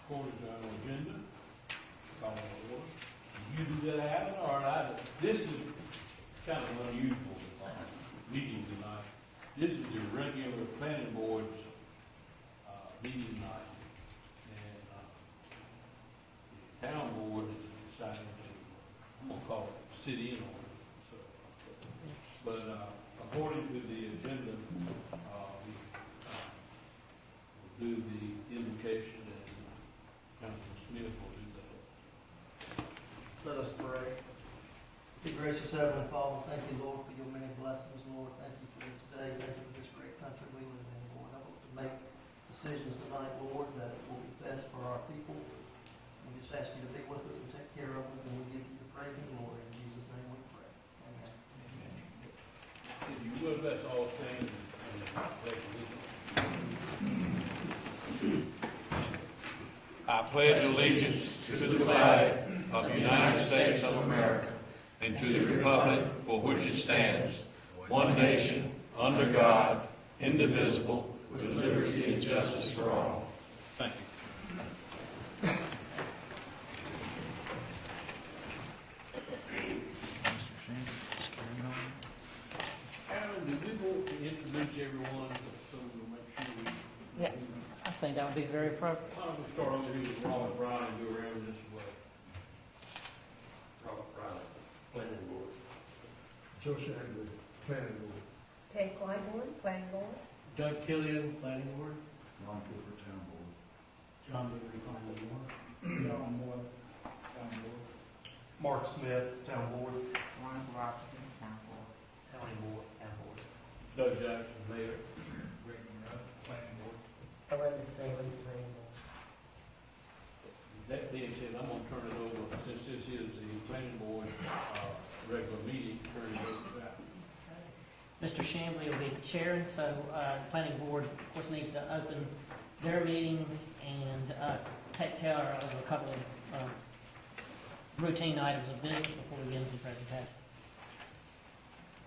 according to our agenda, call to order. You do that, Alan, or I, this is kind of an unusual meeting tonight. This is the regular planning board's meeting night. And the town board is deciding to, I'm gonna call it, sit in on it. So, but according to the agenda, we'll do the invocation, and Councilman Smith will do that. Let us pray. Dear gracious Heavenly Father, thank you, Lord, for your many blessings, Lord. Thank you for this day. Thank you for this great country we live in, Lord. Help us to make decisions tonight, Lord, that will be best for our people. We just ask you to be with us and take care of us, and we give you the praise and glory. In Jesus' name we pray. Amen. If you would, let's all stand and pledge allegiance. I pledge allegiance to the flag of the United States of America and to the republic for which it stands, one nation, under God, indivisible, with liberty and justice for all. Thank you. Alan, do we want to introduce everyone so we'll make sure we... Yeah, I think that would be very appropriate. Why don't we start over here with Robert Brown and go around this way? Robert Brown, Planning Board. Joe Shagler, Planning Board. Peg Clybourne, Planning Board. Doug Killian, Planning Board. Ron Cooper, Town Board. John Henry, Planning Board. John Moore, Town Board. Mark Smith, Town Board. Ron Robertson, Town Board. County Board, Town Board. Doug Jackson, Mayor. Rick Monroe, Planning Board. Belinda Saley, Planning Board. That being said, I'm gonna turn it over, since this is the planning board, regular meeting, turn it over to that. Mr. Shambly will be the chair, and so the planning board, of course, needs to open their meeting and take care of a couple of routine items of business before we get into the presentation.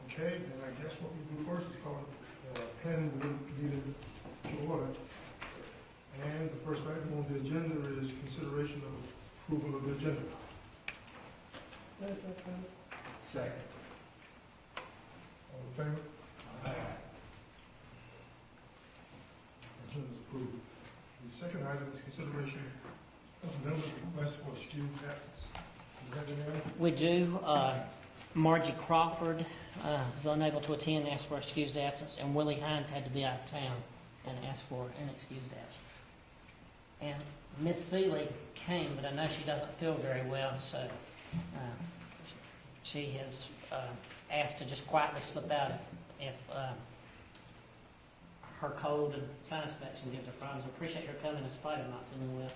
Okay, then I guess what we do first is call planning board meeting to order. And the first item on the agenda is consideration of approval of the agenda. Move to approve. Second. All in favor? Agenda is approved. The second item is consideration of member request for excused absence. Do you have any item? We do. Margie Crawford is unable to attend and asked for excused absence, and Willie Hines had to be out of town and asked for an excused absence. And Miss Seeley came, but I know she doesn't feel very well, so she has asked to just quietly slip out if her cold and sinus infection gives her problems. I appreciate her coming in spite of not feeling well.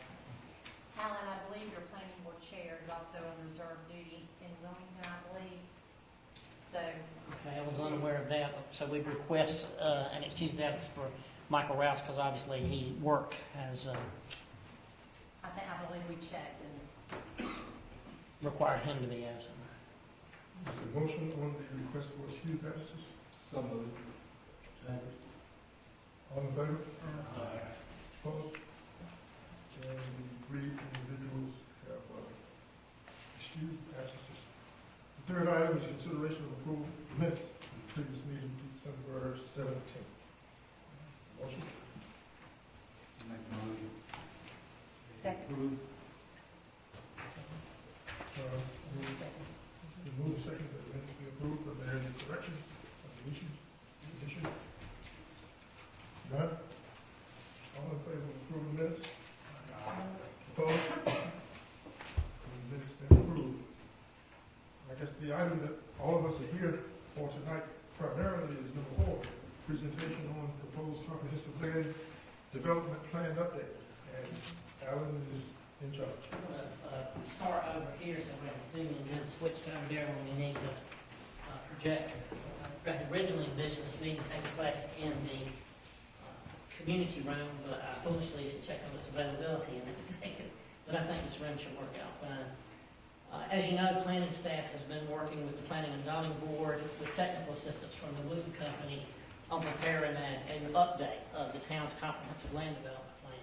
Alan, I believe your planning board chair is also on reserve duty in Wilmington, I believe. So, Okay, I was unaware of that, so we request an excused absence for Michael Rouse, because obviously he work has I believe we checked and required him to be absent. Is there a motion on the request for excused absences? So moved. Second. All in favor? Opposed? And the three individuals have excused absences. The third item is consideration of approval of minutes of the previous meeting, December 17th. Motion? Second. Move second that the minutes be approved. Are there any corrections, deletions, additions? None? All in favor of approving the minutes? Opposed? The minutes stand approved. I guess the item that all of us are here for tonight primarily is number 4, presentation on proposed comprehensive land development plan update. And Alan is in charge. I'm going to start over here so we can see and then switch over there when we need the projector. I had originally envisioned this meeting taking place in the community room, but I foolishly didn't check on its availability and it's taken. But I think this room should work out fine. As you know, planning staff has been working with the Planning and Zoning Board with technical assistance from the Wood Company on preparing an update of the town's comprehensive land development plan.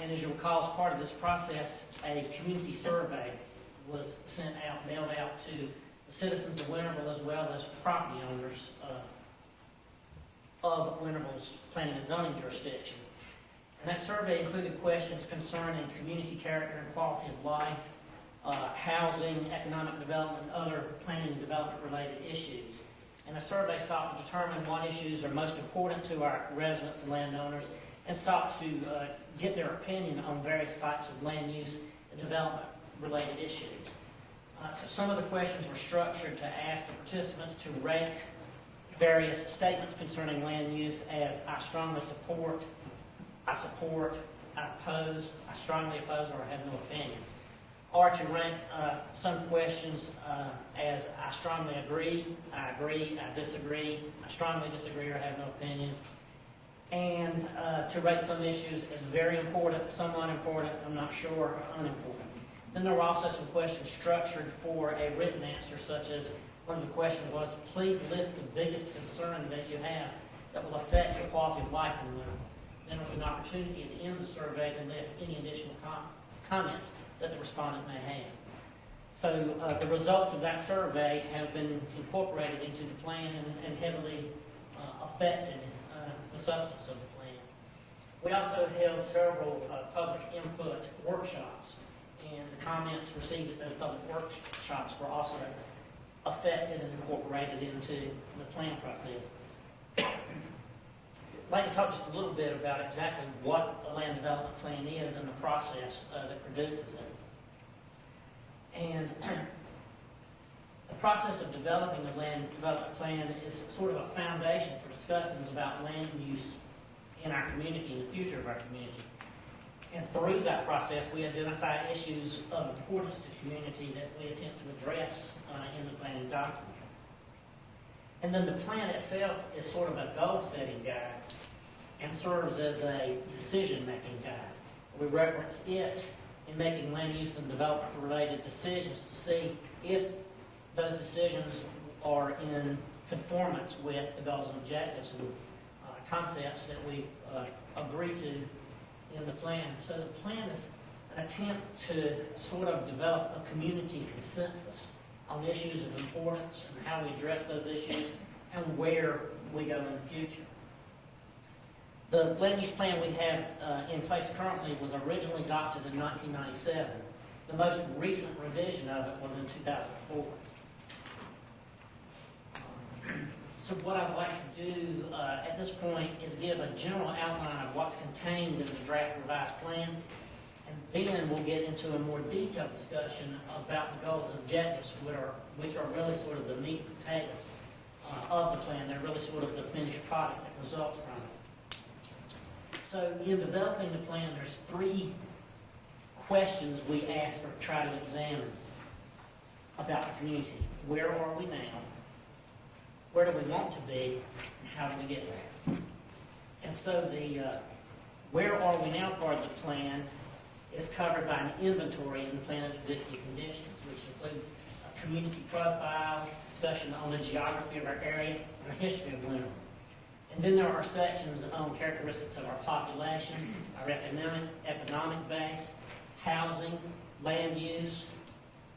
And as you'll recall, as part of this process, a community survey was sent out, mailed out to the citizens of Winterville as well as property owners of Winterville's planning and zoning jurisdiction. And that survey included questions concerning community character and quality of life, housing, economic development, and other planning and development related issues. And the survey sought to determine what issues are most important to our residents and landowners, and sought to get their opinion on various types of land use and development related issues. So some of the questions were structured to ask the participants to rate various statements concerning land use as I strongly support, I support, I oppose, I strongly oppose, or I have no opinion. Or to rank some questions as I strongly agree, I disagree, I strongly disagree, or I have no opinion. And to rate some issues as very important, somewhat important, I'm not sure, or unimportant. Then there were also some questions structured for a written answer, such as one of the questions was, please list the biggest concern that you have that will affect your quality of life in the winter. Then there was an opportunity at the end of the survey to list any additional comments that the respondent may have. So the results of that survey have been incorporated into the plan and heavily affected the substance of the plan. We also held several public input workshops, and the comments received at those public workshops were also affected and incorporated into the plan process. I'd like to talk just a little bit about exactly what a land development plan is and the process that produces it. And the process of developing a land development plan is sort of a foundation for discussions about land use in our community and the future of our community. And through that process, we identify issues of importance to the community that we attempt to address in the planning document. And then the plan itself is sort of a goal-setting guide and serves as a decision-making guide. We reference it in making land use and development-related decisions to see if those decisions are in conformance with the goals and objectives and concepts that we've agreed to in the plan. So the plan is an attempt to sort of develop a community consensus on issues of importance and how we address those issues and where we go in the future. The land use plan we have in place currently was originally adopted in 1997. The most recent revision of it was in 2004. So what I'd like to do at this point is give a general outline of what's contained in the draft revised plan, and then we'll get into a more detailed discussion about the goals and objectives, which are really sort of the meat and potatoes of the plan. They're really sort of the finished product that results from it. So in developing the plan, there's 3 questions we ask or try to examine about the community. Where are we now? Where do we want to be? And how do we get there? And so the where are we now part of the plan is covered by an inventory in the plan of existing conditions, which includes a community profile, discussion on the geography of our area, and the history of Winterville. And then there are sections on characteristics of our population, our economic base, housing, land use,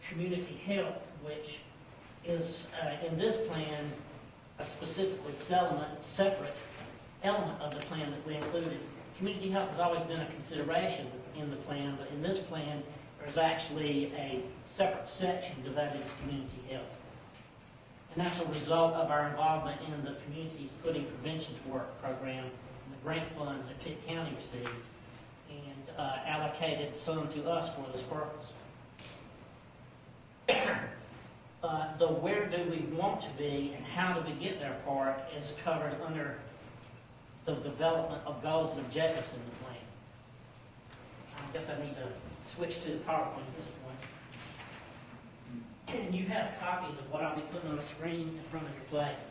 community health, which is in this plan a specifically separate element of the plan that we included. Community health has always been a consideration in the plan, but in this plan there's actually a separate section devoted to community health. And that's a result of our involvement in the Communities Putting Prevention to Work program and the grant funds that Pitt County received and allocated some to us for this purpose. The where do we want to be and how do we get there part is covered under the development of goals and objectives in the plan. I guess I need to switch to the PowerPoint at this point. And you have copies of what I'll be putting on the screen in front of your places.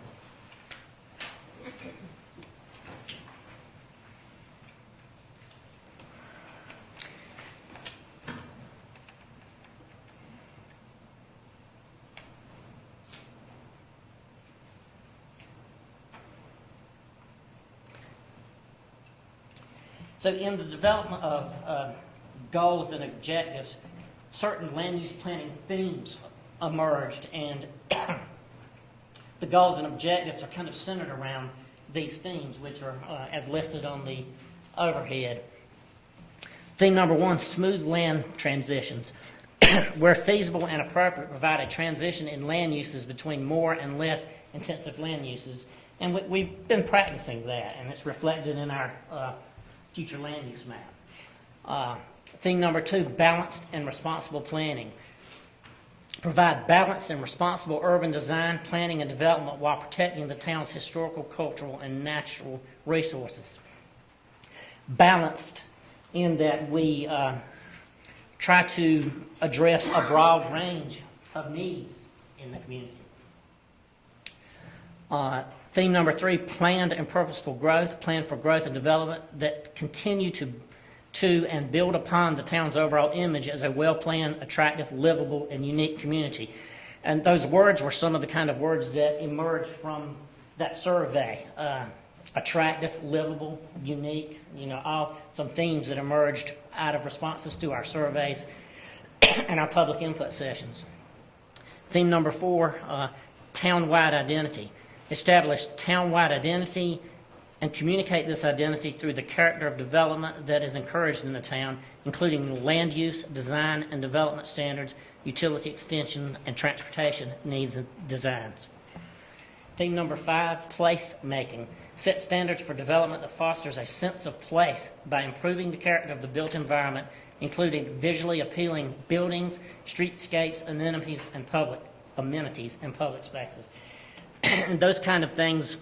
So in the development of goals and objectives, certain land use planning themes emerged, and the goals and objectives are kind of centered around these themes, which are as listed on the overhead. Theme number 1, smooth land transitions. Where feasible and appropriate, provide a transition in land uses between more and less intensive land uses. And we've been practicing that, and it's reflected in our future land use map. Theme number 2, balanced and responsible planning. Provide balanced and responsible urban design, planning, and development while protecting the town's historical, cultural, and natural resources. Balanced in that we try to address a broad range of needs in the community. Theme number 3, planned and purposeful growth. Plan for growth and development that continue to and build upon the town's overall image as a well-planned, attractive, livable, and unique community. And those words were some of the kind of words that emerged from that survey. Attractive, livable, unique, all some themes that emerged out of responses to our surveys and our public input sessions. Theme number 4, town-wide identity. Establish town-wide identity and communicate this identity through the character of development that is encouraged in the town, including land use, design, and development standards, utility extension, and transportation needs and designs. Theme number 5, place making. Set standards for development that fosters a sense of place by improving the character of the built environment, including visually appealing buildings, streetscapes, amenities, and public spaces. And those kind of things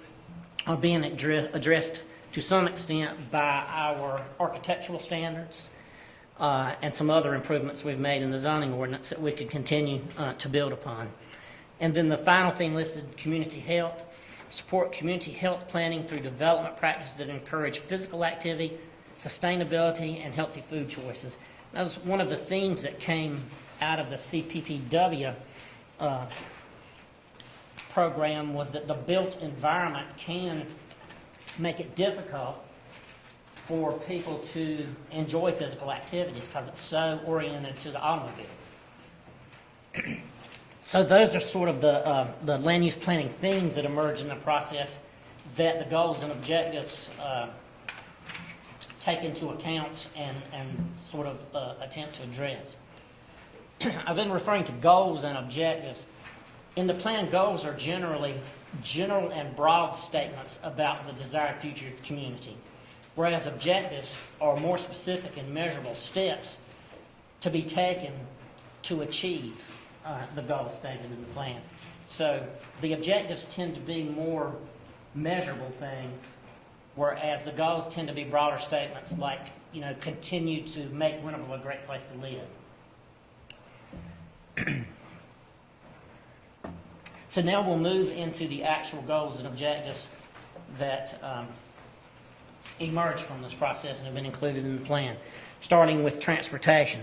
are being addressed to some extent by our architectural standards and some other improvements we've made in the zoning ordinance that we could continue to build upon. And then the final thing listed, community health. Support community health planning through development practices that encourage physical activity, sustainability, and healthy food choices. That was one of the themes that came out of the CPPW program, was that the built environment can make it difficult for people to enjoy physical activities because it's so oriented to the automobile. So those are sort of the land use planning themes that emerge in the process that the goals and objectives take into account and sort of attempt to address. I've been referring to goals and objectives. In the plan, goals are generally general and broad statements about the desired future of the community, whereas objectives are more specific and measurable steps to be taken to achieve the goals stated in the plan. So the objectives tend to be more measurable things, whereas the goals tend to be broader statements like, continue to make Winterville a great place to live. So now we'll move into the actual goals and objectives that emerged from this process and have been included in the plan, starting with transportation.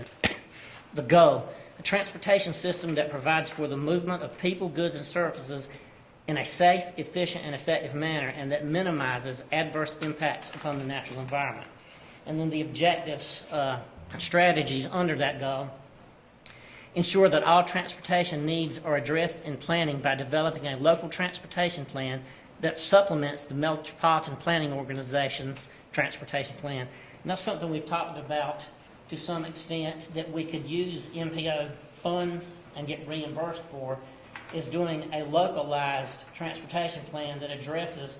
The goal, a transportation system that provides for the movement of people, goods, and services in a safe, efficient, and effective manner, and that minimizes adverse impacts upon the natural environment. And then the objectives, strategies under that goal. Ensure that all transportation needs are addressed in planning by developing a local transportation plan that supplements the Metropolitan Planning Organization's transportation plan. And that's something we've talked about to some extent, that we could use MPO funds and get reimbursed for, is doing a localized transportation plan that addresses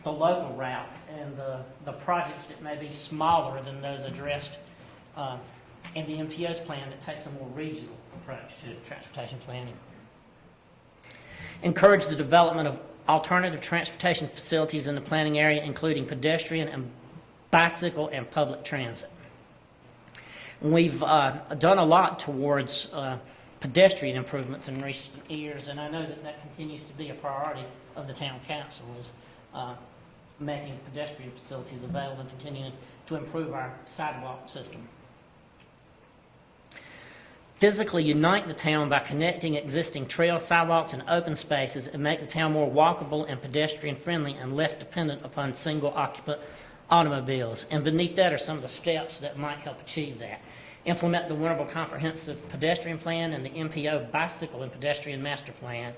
the local routes and the projects that may be smaller than those addressed in the MPO's plan that takes a more regional approach to transportation planning. Encourage the development of alternative transportation facilities in the planning area, including pedestrian and bicycle and public transit. We've done a lot towards pedestrian improvements in recent years, and I know that continues to be a priority of the town council, is making pedestrian facilities available and continuing to improve our sidewalk system. Physically unite the town by connecting existing trails, sidewalks, and open spaces, and make the town more walkable and pedestrian friendly and less dependent upon single occupant automobiles. And beneath that are some of the steps that might help achieve that. Implement the Winterville Comprehensive Pedestrian Plan and the MPO Bicycle and Pedestrian Master Plan.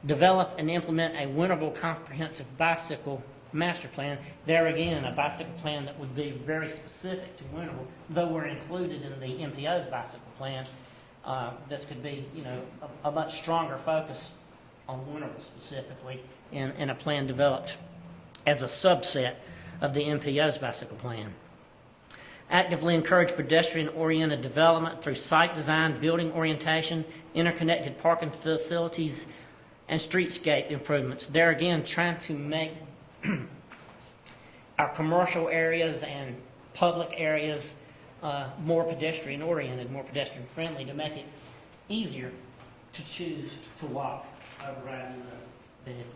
Develop and implement a Winterville Comprehensive Bicycle Master Plan. There again, a bicycle plan that would be very specific to Winterville, though we're included in the MPO's bicycle plan. This could be, a much stronger focus on Winterville specifically in a plan developed as a subset of the MPO's bicycle plan. Actively encourage pedestrian-oriented development through site design, building orientation, interconnected parking facilities, and streetscape improvements. There again, trying to make our commercial areas and public areas more pedestrian-oriented, more pedestrian-friendly, to make it easier to choose to walk over riding the vehicle.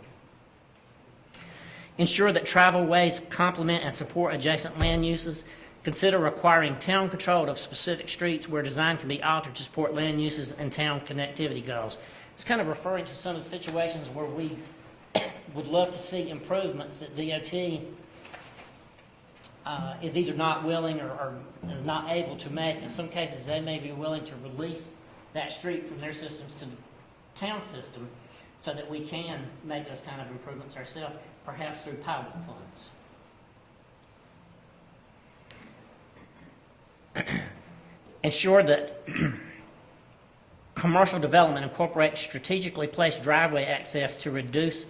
Ensure that travelways complement and support adjacent land uses. Consider requiring town control of specific streets where design can be altered to support land uses and town connectivity goals. It's kind of referring to some of the situations where we would love to see improvements that DOT is either not willing or is not able to make. In some cases, they may be willing to release that street from their systems to the town system so that we can make those kind of improvements ourselves, perhaps through pilot funds. Ensure that commercial development incorporates strategically placed driveway access to reduce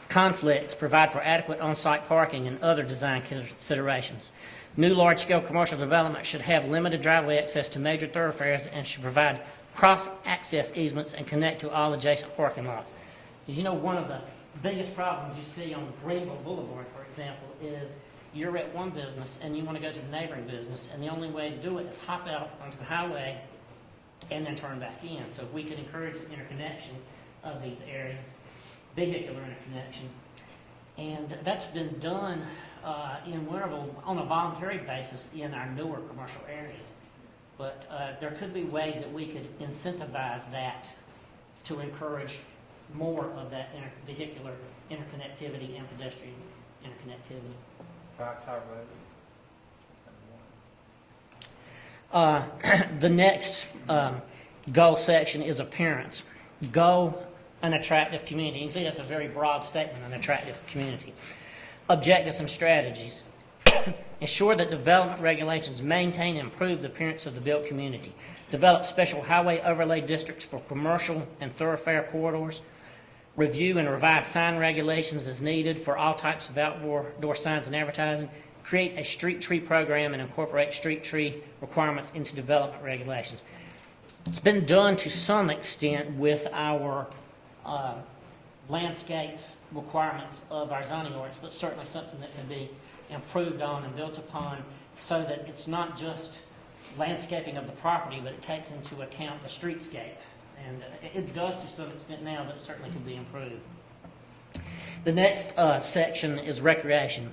conflicts, provide for adequate on-site parking, and other design considerations. New large-scale commercial development should have limited driveway access to major thoroughfares and should provide cross-access easements and connect to all adjacent parking lots. As you know, one of the biggest problems you see on Greenville Boulevard, for example, is you're at one business and you want to go to the neighboring business, and the only way to do it is hop out onto the highway and then turn back in. So if we could encourage the interconnection of these areas, vehicular interconnection, and that's been done in Winterville on a voluntary basis in our newer commercial areas. But there could be ways that we could incentivize that to encourage more of that vehicular interconnectivity and pedestrian interconnectivity. The next goal section is appearance. Goal, an attractive community. You can see that's a very broad statement, an attractive community. Objectives and strategies. Ensure that development regulations maintain and improve the appearance of the built community. Develop special highway overlay districts for commercial and thoroughfare corridors. Review and revise sign regulations as needed for all types of outdoor signs and advertising. Create a street tree program and incorporate street tree requirements into development regulations. It's been done to some extent with our landscape requirements of our zoning ordinance, but certainly something that can be improved on and built upon so that it's not just landscaping of the property, but it takes into account the streetscape. And it does to some extent now, but it certainly can be improved. The next section is recreation.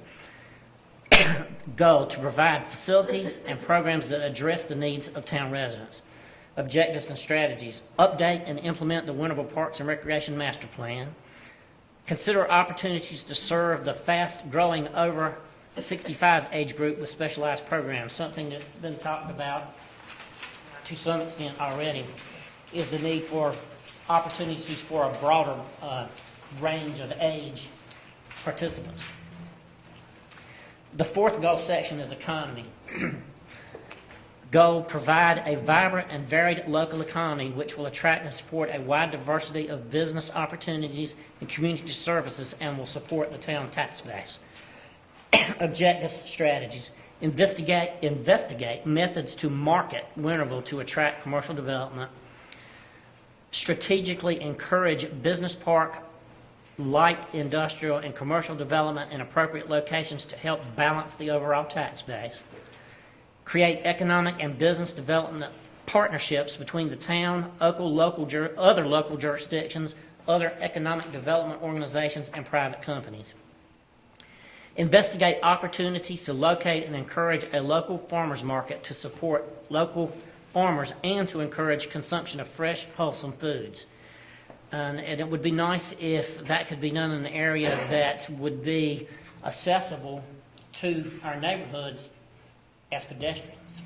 Goal, to provide facilities and programs that address the needs of town residents. Objectives and strategies. Update and implement the Winterville Parks and Recreation Master Plan. Consider opportunities to serve the fast-growing over 65 age group with specialized programs. Something that's been talked about to some extent already is the need for opportunities for a broader range of age participants. The fourth goal section is economy. Goal, provide a vibrant and varied local economy which will attract and support a wide diversity of business opportunities and community services and will support the town tax base. Objectives, strategies. Investigate methods to market Winterville to attract commercial development. Strategically encourage business park, light industrial, and commercial development in appropriate locations to help balance the overall tax base. Create economic and business development partnerships between the town, other local jurisdictions, other economic development organizations, and private companies. Investigate opportunities to locate and encourage a local farmers market to support local farmers and to encourage consumption of fresh, wholesome foods. And it would be nice if that could be done in an area that would be accessible to our neighborhoods as pedestrians.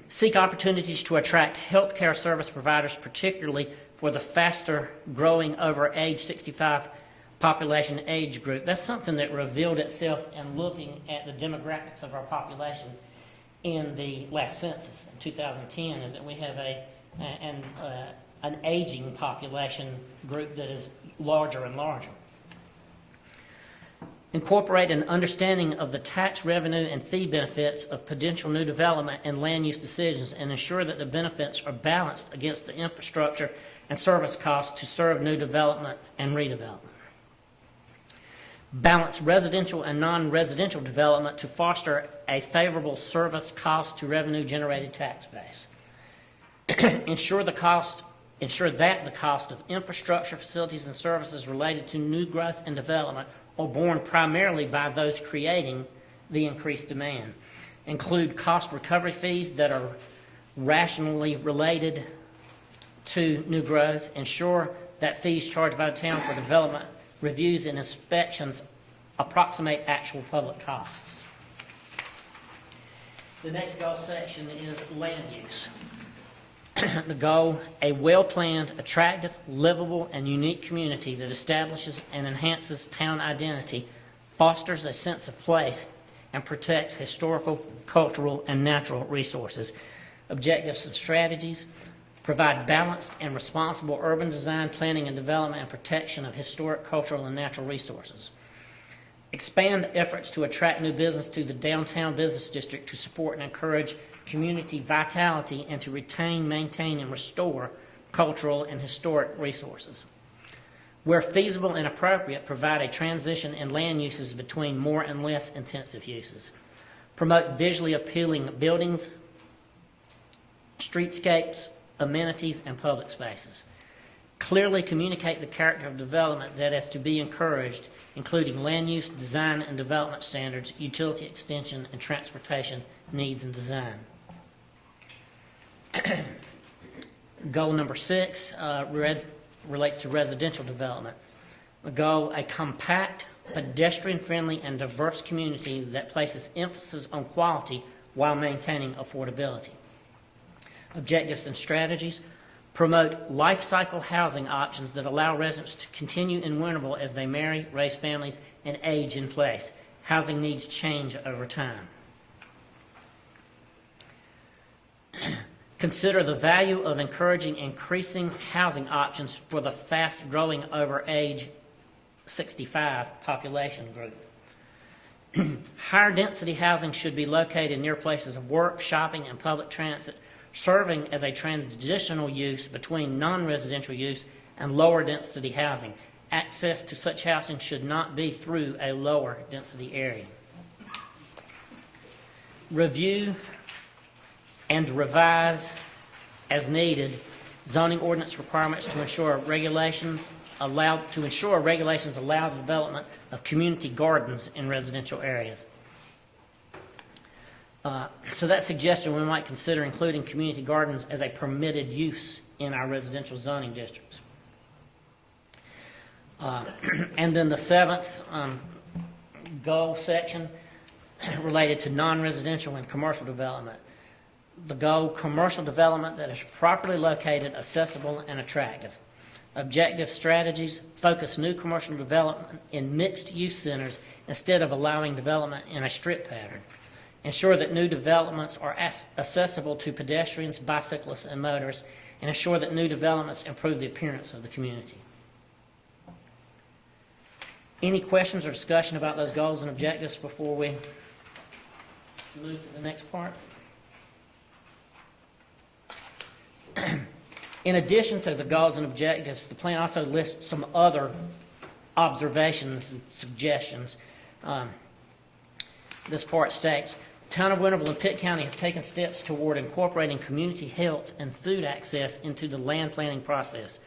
Seek opportunities to attract healthcare service providers, particularly for the faster growing over age 65 population age group. That's something that revealed itself in looking at the demographics of our population in the last census in 2010, is that we have an aging population group that is larger and larger. Incorporate an understanding of the tax revenue and fee benefits of potential new development and land use decisions, and ensure that the benefits are balanced against the infrastructure and service costs to serve new development and redevelopment. Balance residential and non-residential development to foster a favorable service cost to revenue generated tax base. Ensure that the cost of infrastructure, facilities, and services related to new growth and development are borne primarily by those creating the increased demand. Include cost recovery fees that are rationally related to new growth. Ensure that fees charged by the town for development reviews and inspections approximate actual public costs. The next goal section is land use. The goal, a well-planned, attractive, livable, and unique community that establishes and enhances town identity, fosters a sense of place, and protects historical, cultural, and natural resources. Objectives and strategies: provide balanced and responsible urban design, planning, and development, and protection of historic, cultural, and natural resources. Expand efforts to attract new business to the downtown business district to support and encourage community vitality and to retain, maintain, and restore cultural and historic resources. Where feasible and appropriate, provide a transition in land uses between more and less intensive uses. Promote visually appealing buildings, streetscapes, amenities, and public spaces. Clearly communicate the character of development that is to be encouraged, including land use, design, and development standards, utility extension, and transportation needs and design. Goal number 6 relates to residential development. The goal, a compact, pedestrian-friendly, and diverse community that places emphasis on quality while maintaining affordability. Objectives and strategies: promote life cycle housing options that allow residents to continue in Winterville as they marry, raise families, and age in place. Housing needs change over time. Consider the value of encouraging increasing housing options for the fast-growing over age 65 population group. Higher density housing should be located near places of work, shopping, and public transit, serving as a transitional use between non-residential use and lower density housing. Access to such housing should not be through a lower density area. Review and revise as needed zoning ordinance requirements to ensure regulations allow the development of community gardens in residential areas. So that suggestion we might consider including community gardens as a permitted use in our residential zoning districts. And then the 7th goal section related to non-residential and commercial development. The goal, commercial development that is properly located, accessible, and attractive. Objective strategies: focus new commercial development in mixed-use centers instead of allowing development in a strip pattern. Ensure that new developments are accessible to pedestrians, bicyclists, and motorists, and ensure that new developments improve the appearance of the community. Any questions or discussion about those goals and objectives before we move to the next part? In addition to the goals and objectives, the plan also lists some other observations and suggestions. This part states, Town of Winterville and Pitt County have taken steps toward incorporating community health and food access into the land planning process.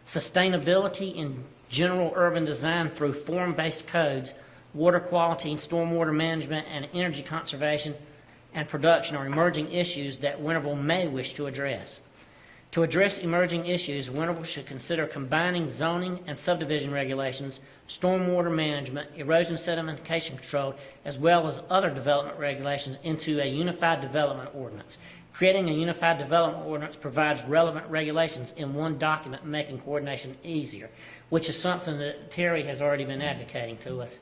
Sustainability in general urban design through form-based codes, water quality and stormwater management, and energy conservation and production are emerging issues that Winterville may wish to address. To address emerging issues, Winterville should consider combining zoning and subdivision regulations, stormwater management, erosion sedimentation control, as well as other development regulations into a unified development ordinance. Creating a unified development ordinance provides relevant regulations in one document, making coordination easier, which is something that Terry has already been advocating to us,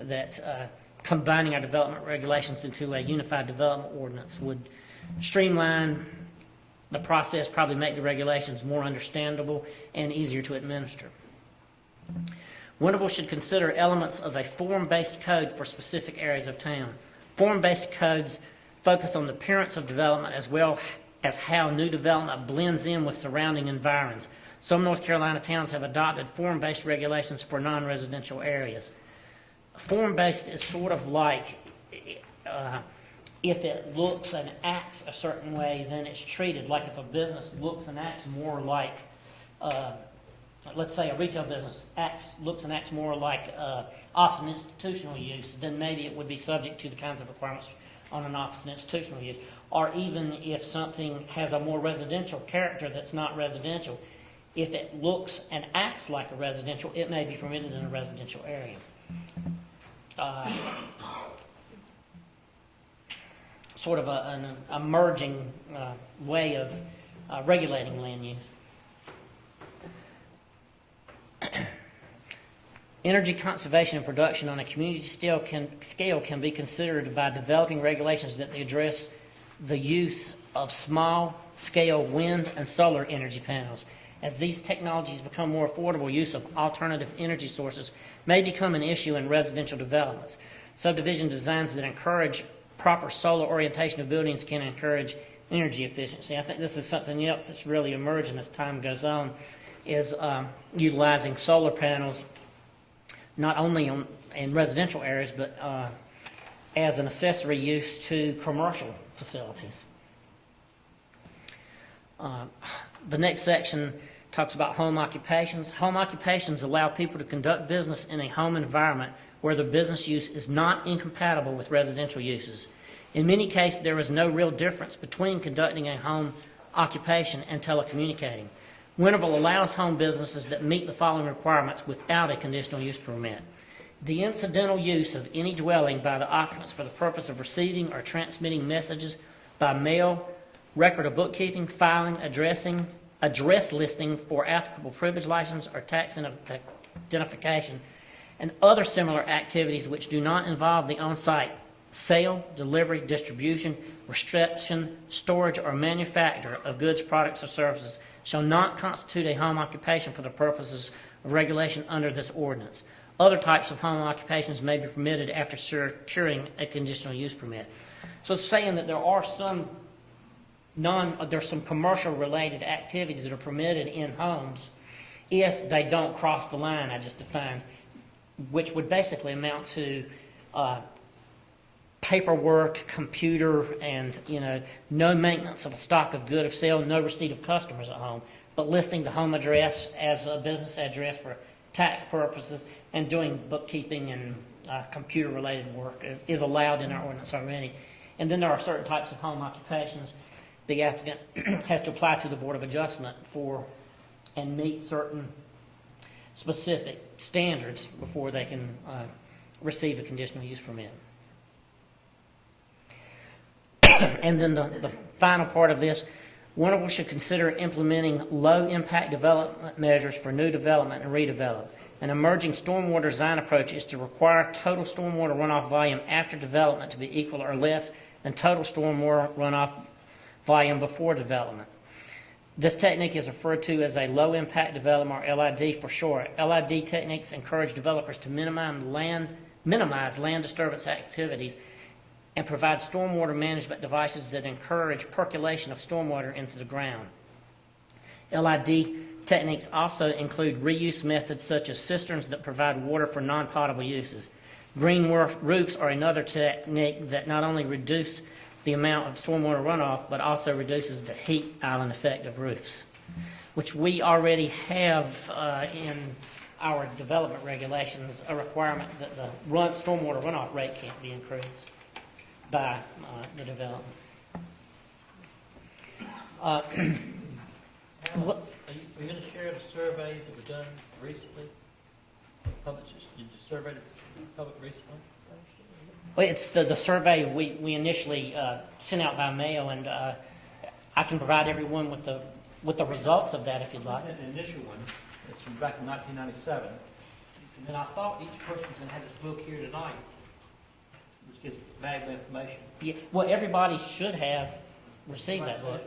that combining our development regulations into a unified development ordinance would streamline the process, probably make the regulations more understandable and easier to administer. Winterville should consider elements of a form-based code for specific areas of town. Form-based codes focus on the appearance of development as well as how new development blends in with surrounding environs. Some North Carolina towns have adopted form-based regulations for non-residential areas. Form-based is sort of like if it looks and acts a certain way, then it's treated. Like if a business looks and acts more like, let's say a retail business looks and acts more like office and institutional use, then maybe it would be subject to the kinds of requirements on an office and institutional use. Or even if something has a more residential character that's not residential, if it looks and acts like a residential, it may be permitted in a residential area. Sort of an emerging way of regulating land use. Energy conservation and production on a community scale can be considered by developing regulations that address the use of small-scale wind and solar energy panels. As these technologies become more affordable, use of alternative energy sources may become an issue in residential developments. Subdivision designs that encourage proper solar orientation of buildings can encourage energy efficiency. I think this is something else that's really emerging as time goes on, is utilizing solar panels not only in residential areas, but as an accessory use to commercial facilities. The next section talks about home occupations. Home occupations allow people to conduct business in a home environment where the business use is not incompatible with residential uses. In many cases, there is no real difference between conducting a home occupation and telecommunicating. Winterville allows home businesses that meet the following requirements without a conditional use permit. The incidental use of any dwelling by the occupants for the purpose of receiving or transmitting messages by mail, record of bookkeeping, filing, address listing for applicable privilege license or tax identification, and other similar activities which do not involve the on-site sale, delivery, distribution, reception, storage, or manufacture of goods, products, or services shall not constitute a home occupation for the purposes of regulation under this ordinance. Other types of home occupations may be permitted after securing a conditional use permit. So it's saying that there are some there's some commercial-related activities that are permitted in homes if they don't cross the line I just defined, which would basically amount to paperwork, computer, and no maintenance of a stock of good of sale, no receipt of customers at home, but listing the home address as a business address for tax purposes and doing bookkeeping and computer-related work is allowed in our ordinance already. And then there are certain types of home occupations the applicant has to apply to the Board of Adjustment for and meet certain specific standards before they can receive a conditional use permit. And then the final part of this, Winterville should consider implementing low-impact development measures for new development and redevelopment. An emerging stormwater design approach is to require total stormwater runoff volume after development to be equal or less than total stormwater runoff volume before development. This technique is referred to as a low-impact development, or LID for short. LID techniques encourage developers to minimize land disturbance activities and provide stormwater management devices that encourage percolation of stormwater into the ground. LID techniques also include reuse methods such as cisterns that provide water for non-potable uses. Green roofs are another technique that not only reduce the amount of stormwater runoff, but also reduces the heat island effect of roofs, which we already have in our development regulations, a requirement that the stormwater runoff rate can't be increased by the development. What- Are you going to share the surveys that were done recently? Did you survey the public recently? Well, it's the survey we initially sent out by mail, and I can provide everyone with the results of that if you'd like. The initial one, it's from back in 1997. And then I thought each person was going to have this book here tonight, which gives valuable information. Yeah, well, everybody should have received that book.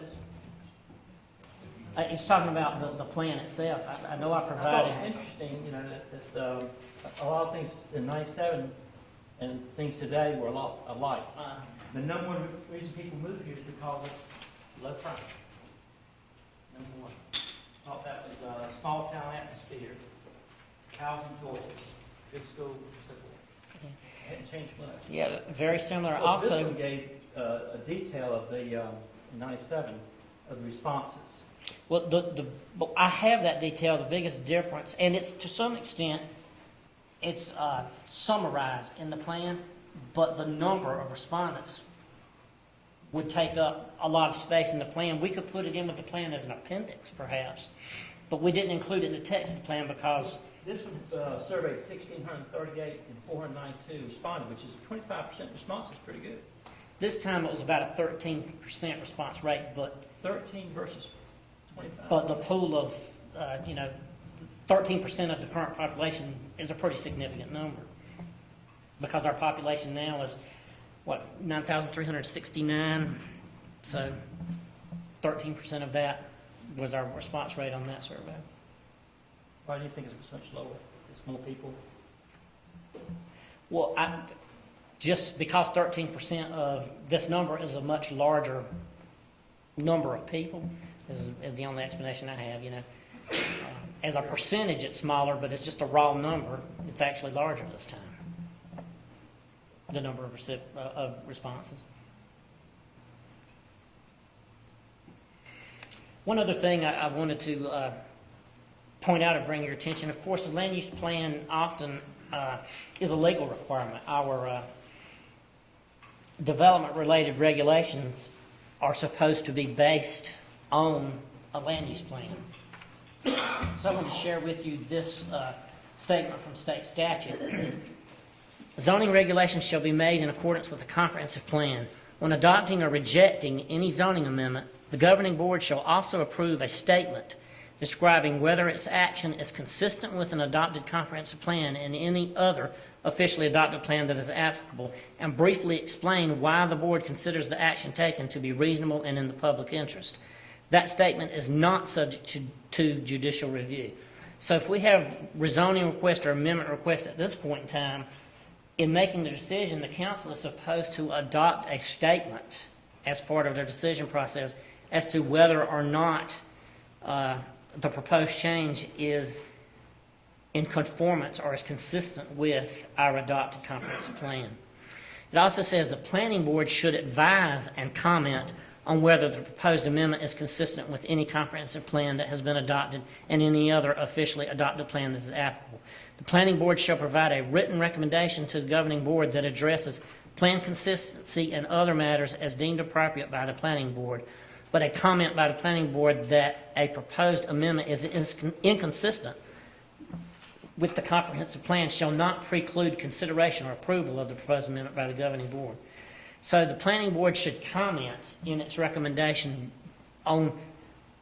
It's talking about the plan itself. I know I I thought provided. it was interesting, you know, that a lot of things in 97 and things today were a lot alike. The number one reason people move here is because of low crime. Number one. I thought that was a small town atmosphere, housing choices, good schools, and so forth. It hadn't changed much. Yeah, very similar. Well, this Also, one gave a detail of the, in 97, of the responses. well, but I have that detail. The biggest difference, and it's to some extent, it's summarized in the plan, but the number of respondents would take up a lot of space in the plan. We could put it in with the plan as an appendix, perhaps, but we didn't include it in the text of the plan because This one surveyed 1,638 and 492 responded, which is 25% response is pretty good. this time it was about a 13% response rate, but 13 versus 25. the pool of 13% of the current population is a pretty significant number because our population now is, 9,369. So 13% of that was our response rate on that survey. Why do you think it's much lower? It's more people. Well, just because 13% of this number is a much larger number of people is the only explanation I have, as a percentage, it's smaller, but it's just a raw number. It's actually larger this time. The number of responses. One other thing I wanted to point out and bring your attention. Of course, the land use plan often is a legal requirement. Our development-related regulations are supposed to be based on a land use plan. So I want to share with you this statement from state statute. Zoning regulations shall be made in accordance with the comprehensive plan. When adopting or rejecting any zoning amendment, the governing board shall also approve a statement describing whether its action is consistent with an adopted comprehensive plan and any other officially adopted plan that is applicable, and briefly explain why the board considers the action taken to be reasonable and in the public interest. That statement is not subject to judicial review. So if we have rezoning request or amendment request at this point in time, in making the decision, the council is supposed to adopt a statement as part of their decision process as to whether or not the proposed change is in conformance or is consistent with our adopted comprehensive plan. It also says the planning board should advise and comment on whether the proposed amendment is consistent with any comprehensive plan that has been adopted and any other officially adopted plan that is applicable. The planning board shall provide a written recommendation to the governing board that addresses plan consistency and other matters as deemed appropriate by the planning board, but a comment by the planning board that a proposed amendment is inconsistent with the comprehensive plan shall not preclude consideration or approval of the proposed amendment by the governing board. So the planning board should comment in its recommendation on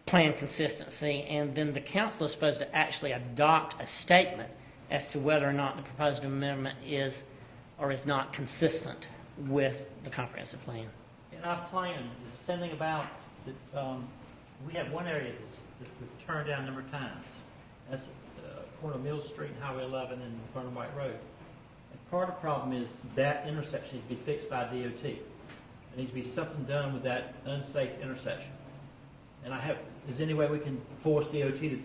plan consistency, and then the council is supposed to actually adopt a statement as to whether or not the proposed amendment is or is not consistent with the comprehensive plan. In our plan, there's a thing about that we have one area that we've turned down a number of times. That's corner of Mill Street and Highway 11 and Vernon White Road. And part of the problem is that intersection needs to be fixed by DOT. There needs to be something done with that unsafe intersection. And is there any way we can force DOT to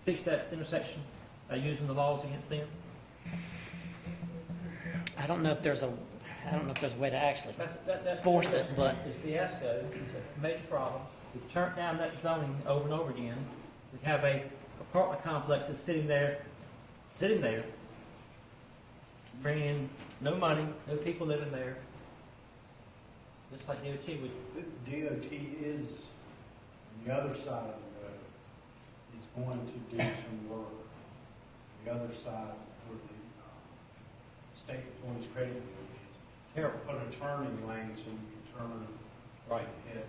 fix that intersection by using the laws against them? I don't know if there's a way to actually That force it, but It's fiasco. It's a major problem. We've turned down that zoning over and over again. We have a apartment complex that's sitting there, bringing in no money, no people living there. Just like DOT would. DOT is on the other side of the road. going to do some work on the other side where the state employees credit union is. Terrible. Put a turning lane so you can turn Right. ahead.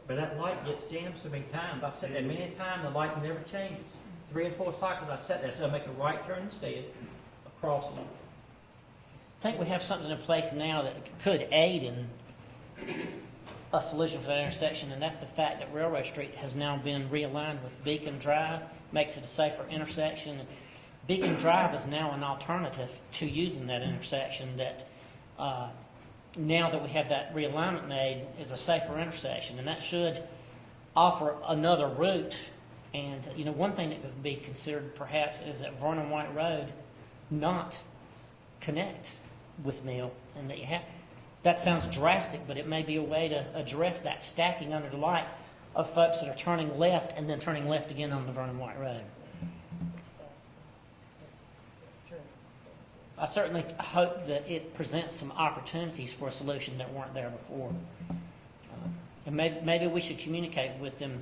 But that light gets jammed so many times. I've said that many times, the light never changes. 3 or 4 cycles I've said that, so I make a right turn instead, across it. I think we have something in place now that could aid in a solution for that intersection, and that's the fact that Railroad Street has now been realigned with Beacon Drive, makes it a safer intersection. Beacon Drive is now an alternative to using that intersection that, now that we have that realignment made, is a safer intersection, and that should offer another route. And, you know, one thing that could be considered perhaps is that Vernon White Road not connect with Mill, and that you have, that sounds drastic, but it may be a way to address that stacking under the light of folks that are turning left and then turning left again on the Vernon White Road. I certainly hope that it presents some opportunities for a solution that weren't there before. And maybe we should communicate with them,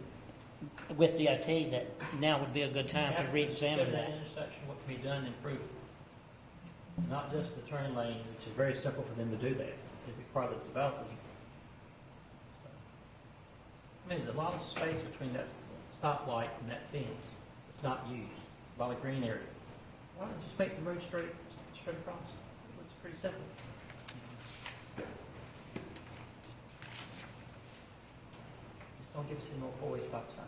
with DOT, that now would be a good time to re-examine that. Intersection, what can be done to improve it. Not just the turn lane, which is very simple for them to do that. It'd be part of the developers. So, I mean, there's a lot of space between that stoplight and that fence. It's not used. A lot of green area. Why don't you just make the road straight across? It's pretty simple. Just don't give us any more 4-way stop signs.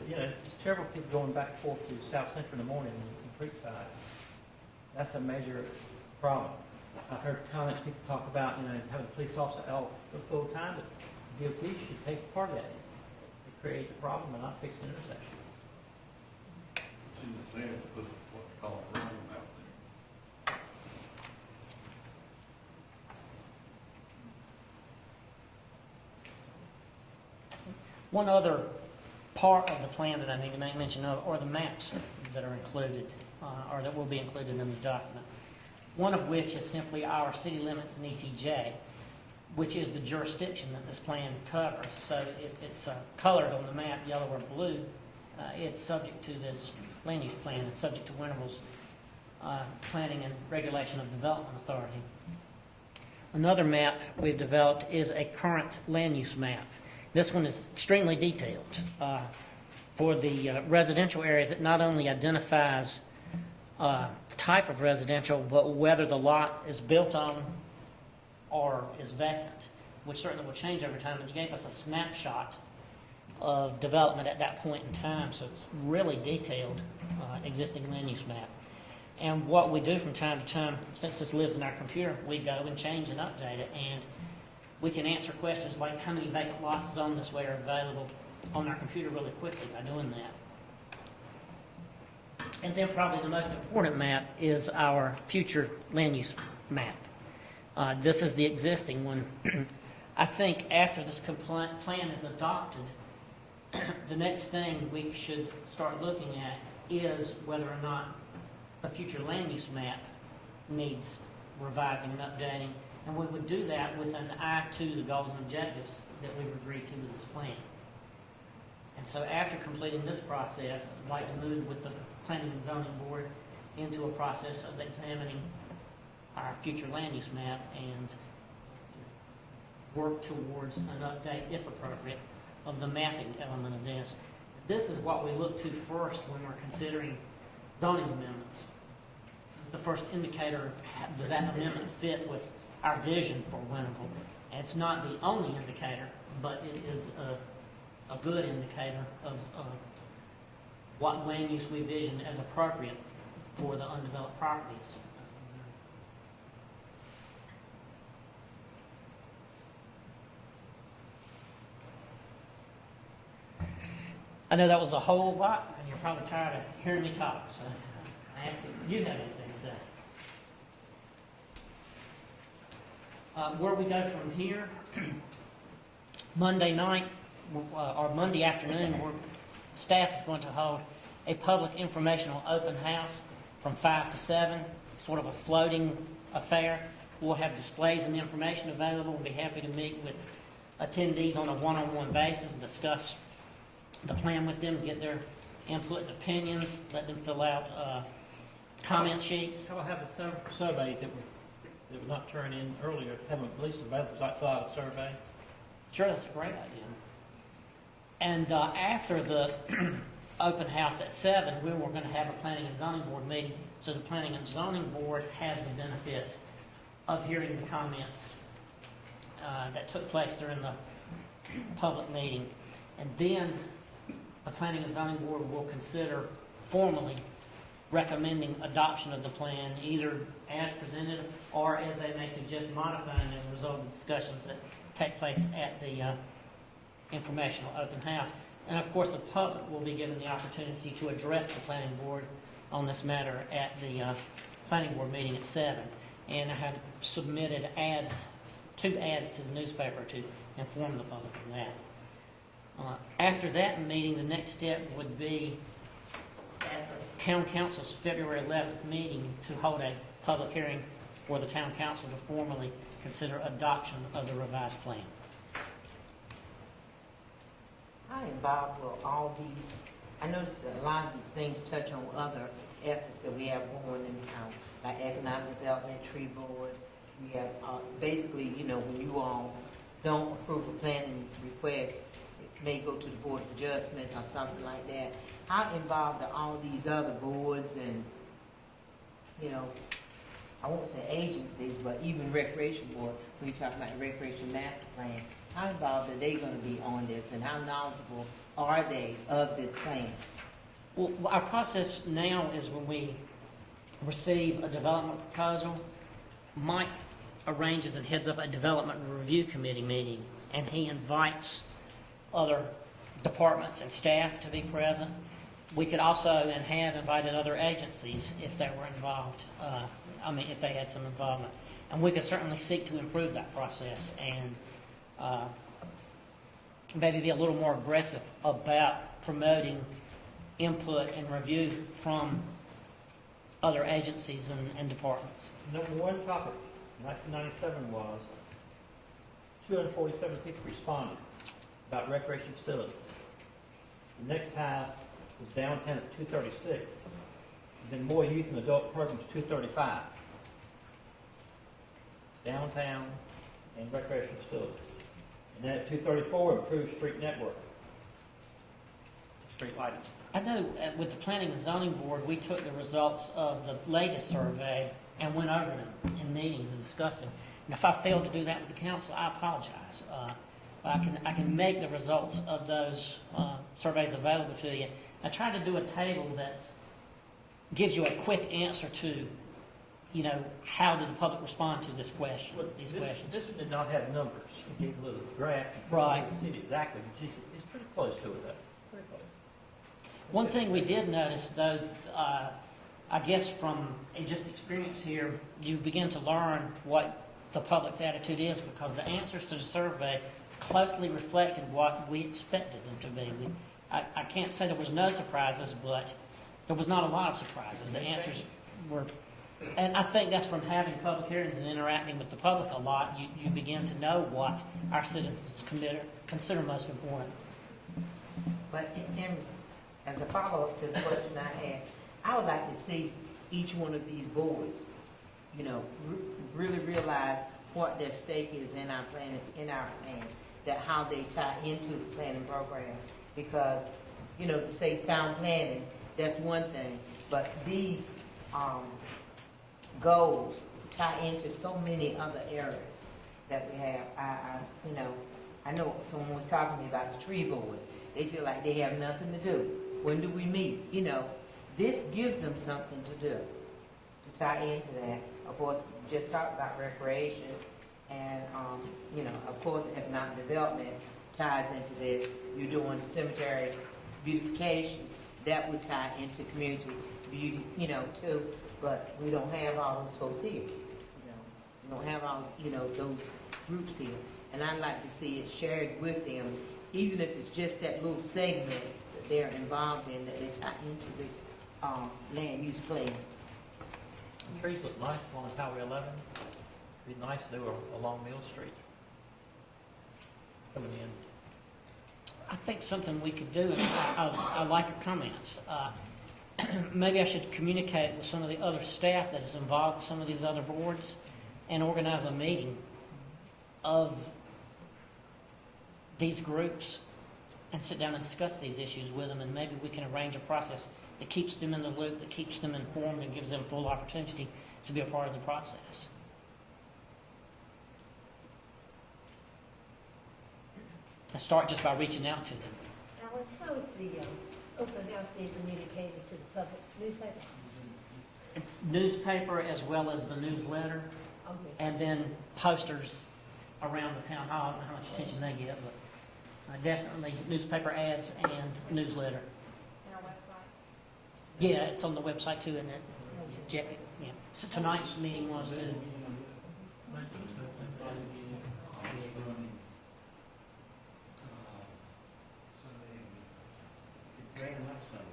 You know, it's terrible people going back and forth to South Central in the morning in Creekside. That's a major problem. I've heard comments people talk about, you know, having a police officer out for full time, but DOT should take part of that. They create the problem and not fix the intersection. It's in the plan to put what they call a roundabout there. One other part of the plan that I need to make mention of are the maps that are included, or that will be included in the document. One of which is simply our city limits and ETJ, which is the jurisdiction that this plan covers. So if it's colored on the map, yellow or blue, it's subject to this land use plan. It's subject to Winterville's Planning and Regulation of Development Authority. Another map we've developed is a current land use map. This one is extremely detailed. For the residential areas, it not only identifies the type of residential, but whether the lot is built on or is vacant, which certainly will change over time. And you gave us a snapshot of development at that point in time, so it's really detailed existing land use map. And what we do from time to time, since this lives in our computer, we go and change and update it, and we can answer questions like how many vacant lots zoned this way are available on our computer really quickly by doing that. And then probably the most important map is our future land use map. This is the existing one. I think after this plan is adopted, the next thing we should start looking at is whether or not a future land use map needs revising and updating. And we would do that with an eye to the goals and objectives that we've agreed to with this plan. And so after completing this process, I'd like to move with the Planning and Zoning Board into a process of examining our future land use map and work towards an update, if appropriate, of the mapping element of this. This is what we look to first when we're considering zoning amendments. It's the first indicator of does that amendment fit with our vision for Winterville. And it's not the only indicator, but it is a good indicator of what land use we vision as appropriate for the undeveloped properties. I know that was a whole lot, and you're probably tired of hearing me talk, so I ask if you have anything to say. Where we go from here, Monday night or Monday afternoon, staff is going to hold a public informational open house from 5 to 7, sort of a floating affair. We'll have displays and information available. We'll be happy to meet with attendees on a one-on-one basis, discuss the plan with them, get their input and opinions, let them fill out comment sheets. How about have the surveys that were not turned in earlier, have them at least available, like fill out a survey? Sure, that's a great idea. And after the open house at 7, we were going to have a planning and zoning board meeting, so the planning and zoning board has the benefit of hearing the comments that took place during the public meeting. And then the planning and zoning board will consider formally recommending adoption of the plan, either as presented or, as they may suggest, modifying as a result of discussions that take place at the informational open house. And of course, the public will be given the opportunity to address the planning board on this matter at the planning board meeting at 7. And I have submitted two ads to the newspaper to inform the public of that. After that meeting, the next step would be at the town council's February 11th meeting to hold a public hearing for the town council to formally consider adoption of the revised plan. How involved will all these, I noticed that a lot of these things touch on other efforts that we have going in town, like economic development, tree board. We have, basically, you know, when you all don't approve a planning request, it may go to the Board of Adjustment or something like that. How involved are all these other boards and, you know, I won't say agencies, but even recreation board, when you talk about the recreation master plan, how involved are they going to be on this, and how knowledgeable are they of this plan? Well, our process now is when we receive a development proposal, Mike arranges and heads up a development review committee meeting, and he invites other departments and staff to be present. We could also, and have invited other agencies if they were involved, if they had some involvement. And we could certainly seek to improve that process and maybe be a little more aggressive about promoting input and review from other agencies and departments. Number one topic in 1997 was 247 people responded about recreation facilities. The next highest was downtown at 236. Then more youth and adult programs, 235. Downtown and recreation facilities. And then at 234, improved street network. Street lighting. I know with the Planning and Zoning Board, we took the results of the latest survey and went over them in meetings and discussed them. And if I failed to do that with the council, I apologize. But I can make the results of those surveys available to you. I tried to do a table that gives you a quick answer to, you know, how did the public respond to this question, these questions. This one did not have numbers. It gave a little graph. Right. You can see it exactly, but it's pretty close to it, though. Pretty close. One thing we did notice, though, I guess from just experience here, you begin to learn what the public's attitude is, because the answers to the survey closely reflected what we expected them to be. I can't say there was no surprises, but there was not a lot of surprises. The answers were, and I think that's from having public hearings and interacting with the public a lot. You begin to know what our citizens consider most important. But as a follow-up to the question I had, I would like to see each one of these boards, you know, really realize what their stake is in our plan, that how they tie into the planning program. Because, you know, to say town planning, that's one thing, but these goals tie into so many other areas that we have. I know someone was talking to me about the tree board. They feel like they have nothing to do. When do we meet? You know, this gives them something to do, to tie into that. Of course, we just talked about recreation, and, you know, of course, economic development ties into this. You're doing cemetery beautification. That would tie into community beauty, you know, too. But we don't have all those folks here. You know, we don't have all, you know, those groups here. And I'd like to see it shared with them, even if it's just that little segment that they're involved in, that they tie into this land use plan. The trees look nice along Highway 11. It'd be nice if they were along Mill Street. coming in. I think something we could do, and I like your comments. Maybe I should communicate with some of the other staff that is involved with some of these other boards and organize a meeting of these groups and sit down and discuss these issues with them, and maybe we can arrange a process that keeps them in the loop, that keeps them informed, and gives them full opportunity to be a part of the process. And start just by reaching out to them. Alan, how is the open house being communicated to the public newspaper? It's newspaper as well as the newsletter, Okay. and then posters around the town hall. I don't know how much attention they get, but definitely newspaper ads and newsletter. And our website. Yeah, it's on the website too, isn't it? Yeah. So tonight's meeting was too. It rained last Sunday.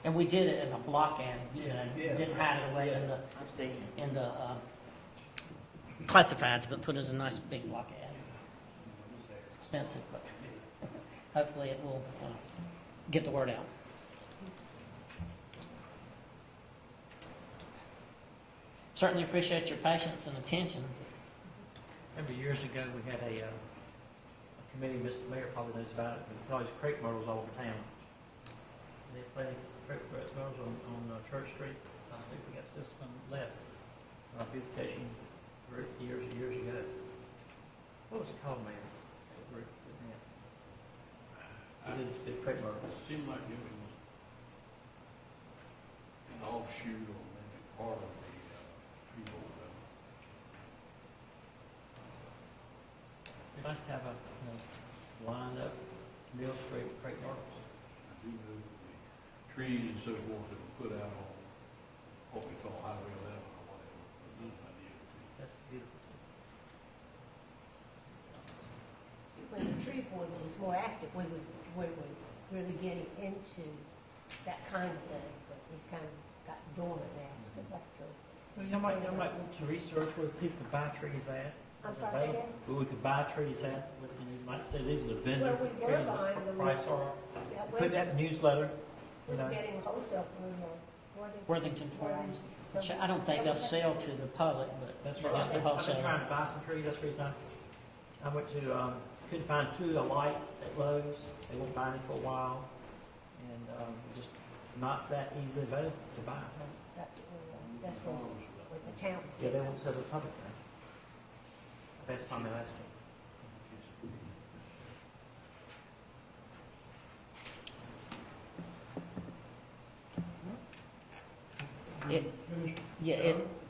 And we did it as a block ad, Yeah. didn't hide it away in the I'm saying, classifieds, but put it as a nice big block ad. Expensive, but hopefully it will get the word out. Certainly appreciate your patience and attention. Remember years ago, we had a committee, Mr. Mayor probably knows about it, we call these crepe myrtles all over town. They planted crepe myrtles on Church Street. I think we got still some left. Our beautification group years and years ago. What was it called, Mayor? That group that met? Did crepe myrtles. It seemed like it was an offshoot or maybe part of the tree board. It'd be nice to have a lined up Mill Street with crepe myrtles. I do know the trees and so forth that were put out on what we call Highway 11 or whatever. But those ideas too. That's beautiful. When the tree board was more active, we were really getting into that kind of thing, but we've kind of got dormant now. So you might want to research where people can buy trees at. I'm sorry, say again? Where we could buy trees at, and you might say these are the vendor Well, we were trees, buying what them. the price are. Yeah, Put that in the newsletter, we you know. were getting wholesale through Worthington Farms, which I don't think they'll sell to the public, but That's right. just a I've been wholesale. trying to buy some trees, that's the reason I went to, couldn't find two alike at Lowe's. They won't buy any for a while, and just not that easily available to buy. That's where the towns. Yeah, they won't sell to the public now. Best time they last time.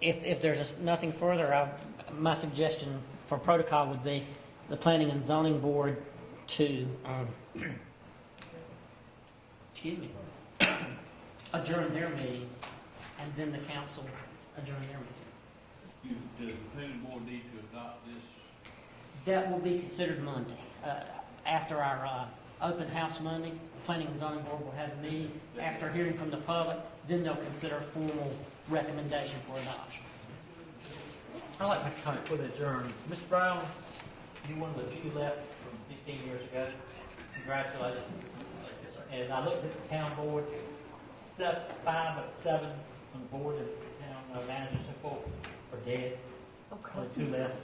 If there's nothing further, my suggestion for protocol would be the Planning and Zoning Board to, excuse me, adjourn their meeting, and then the council adjourn their meeting. Does the planning board need to adopt this? That will be considered Monday. After our open house Monday, the Planning and Zoning Board will have a meeting. After hearing from the public, then they'll consider a formal recommendation for adoption. I like my comment before they adjourn. Mr. Brown, you're one of the few left from 15 years ago. Congratulations. And I looked at the town board, 5 of 7 on the board, and the town managers and so forth are dead. Only 2 left.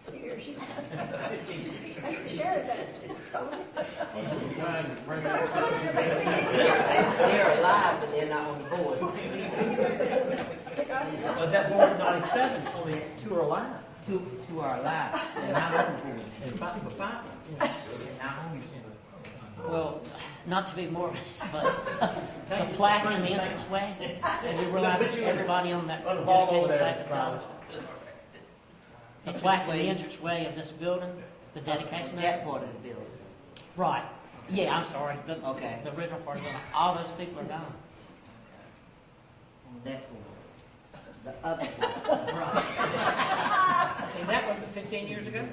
Scares you. That's the sheriff that told me. Trying to bring they're alive, but they're not on the board. Of that board of 97, only 2 are alive. Two are alive, they're not on the board. And 5 were 5. They're not on the board. Well, not to be morbid, but the plaque in the entranceway, and you realize that everybody on that On the wall over dedication there, plaque is Mr. gone. The plaque in the entranceway of this building, the dedication of That it. part of the building. Right. Yeah, I'm sorry. Okay. The original part of it. All those people are gone. On that board. The other board. Right. And that one 15 years ago?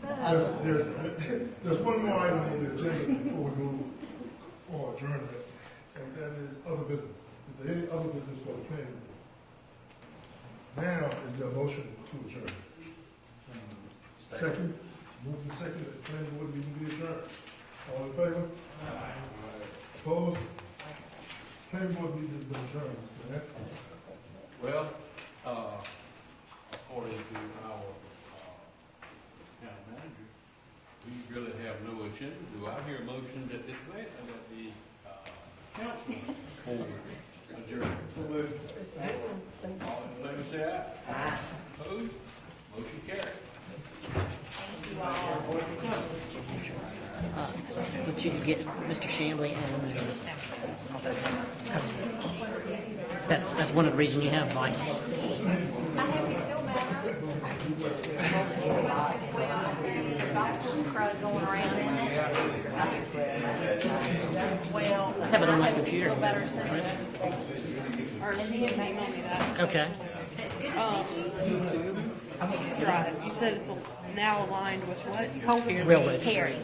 There's one more item on the agenda before we move for adjournment, and that is other business. Is there any other business for the planning board? Now, is there a motion to adjourn? Second, move to second, that the planning board meeting be adjourned. All in favor? Opposed? Planning board meeting has been adjourned, Mr. Mayor. Well, according to our county manager, we really have no agenda. Do I hear a motion that the council board adjourn? All in favor, say aye. Aye. Opposed? Motion carried. But you could get Mr. Shambly and that's one of the reasons you have vice. I have your fill matter. There's also some crud going around in it. Well. I have it on my computer. Feel better soon. Or he just emailed me that. Okay. Drive. You said it's now aligned with what? Railroad. Terry.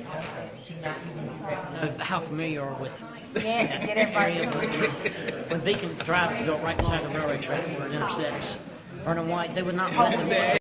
How familiar are with Yeah, get that area? everybody. When Beacon Drive is built right beside the railroad track where it intersects, Vernon White, they would not let them